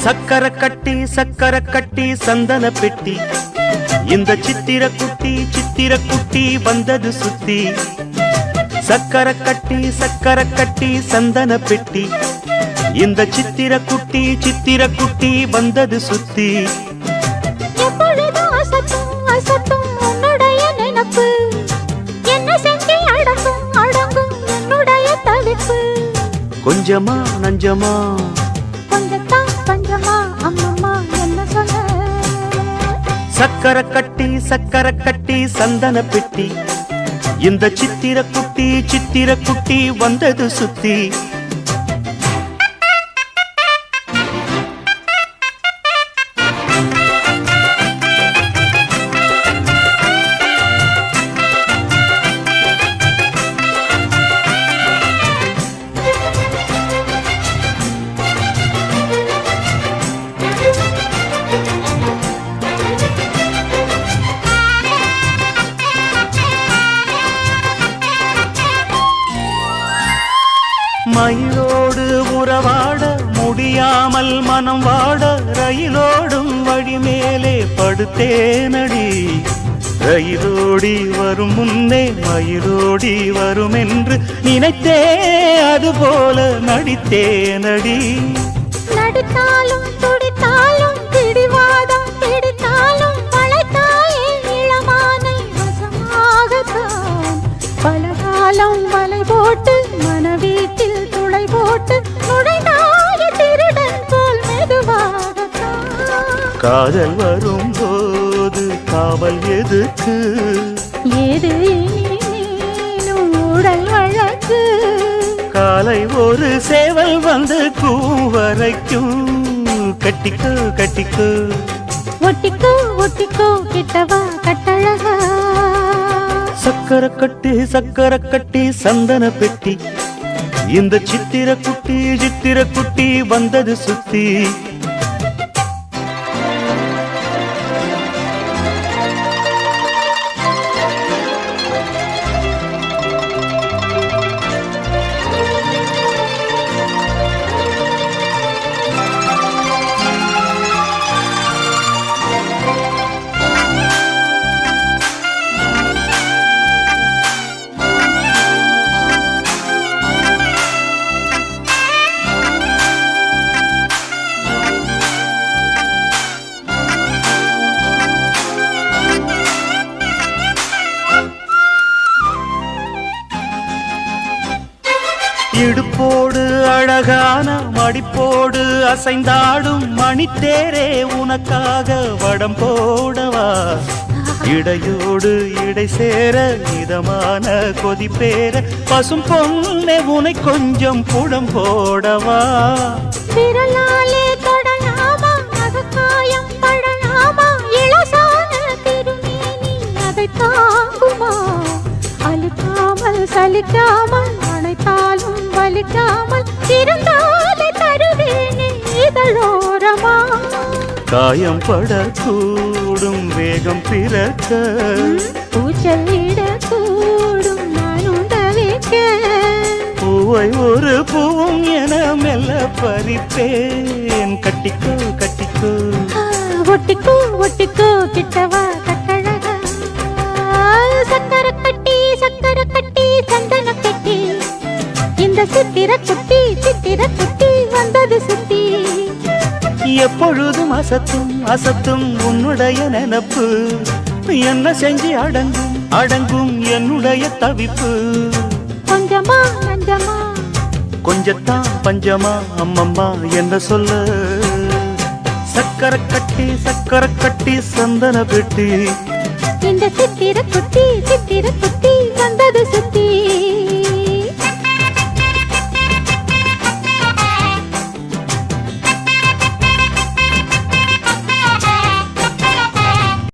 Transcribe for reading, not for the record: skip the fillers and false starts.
சக்கர கட்டி சந்தன பெட்டி இந்த சித்திர குட்டி வந்தது சுத்தி சக்கர கட்டி சந்தன பெட்டி இந்த சித்திர குட்டி வந்தது சுத்தி கொஞ்சமா நஞ்சமா அம்மம்மா என்ன சொல்ல சக்கர கட்டி சந்தன பெட்டி இந்த சித்திர குட்டி வந்தது சுத்தி மயிலோடு உறவாட முடியாமல் மனம் வாட ரயிலோடும் வழி மேலே படுத்தேனடி ரயிலோடி வரும் முன்னே மயிலோடி வரும் என்று நினைத்தே அதுபோல நடித்தேனடி நடித்தாலும் துடித்தாலும் பிடிவாதம் பிடித்தாலும் வளைத்தாயே இளமானை வசமாகத்தான் பலகாலம் வலை போட்டு மனவீட்டில் துளை போட்டு நுழைந்தாய திருடன் போல் மெதுவாகத்தான் காதல் வரும்போது காவல் எதுக்கு ஏது நீனும் உடல் வழக்கு காலை ஒரு சேவல் வந்து கூவரைக்கும் கட்டிக்கோ ஒட்டிக்கோ கிட்டவா கட்டழகா சக்கர கட்டி சந்தன பெட்டி இந்த சித்திர குட்டி வந்தது சுத்தி இடுப்போடு அழகான மடிப்போடு அசைந்தாடும் மணித்தேரே உனக்காக வடம் போடவா இடையோடு இடை சேர இதமான கொதிப்பேர பசும் பொண்ணே உனை கொஞ்சம் புடம் போடவா விரலாலே தொடலாமா அகக்காயம் படலாமா இளசான திருமேனி அதை தாங்குமா அழுக்காமல் சலிக்காமல் அணைத்தாலும் வலிக்காமல் இருந்தாலே தருவேனே இதழோரமா காயம் படக்கூடும் வேகம் பிறக்க பூச்சல்லிடக்கூடும் நானும் தவிக்க பூவை ஒரு பூவும் என மெல்ல பறிப்பேன் கட்டிக்கோ ஒட்டிக்கோ கிட்டவா கட்டழகா சக்கர கட்டி சந்தன பெட்டி இந்த சித்திர குட்டி வந்தது சுத்தி எப்பொழுதும் அசத்தும் உன்னுடைய நினப்பு என்ன செஞ்சு அடங்கும் என்னுடைய தவிப்பு கொஞ்சமா நஞ்சமா கொஞ்சத்தான் பஞ்சமா அம்மம்மா என்ன சொல்ல சக்கர கட்டி சந்தன பெட்டி இந்த சித்திர குட்டி வந்தது சுத்தி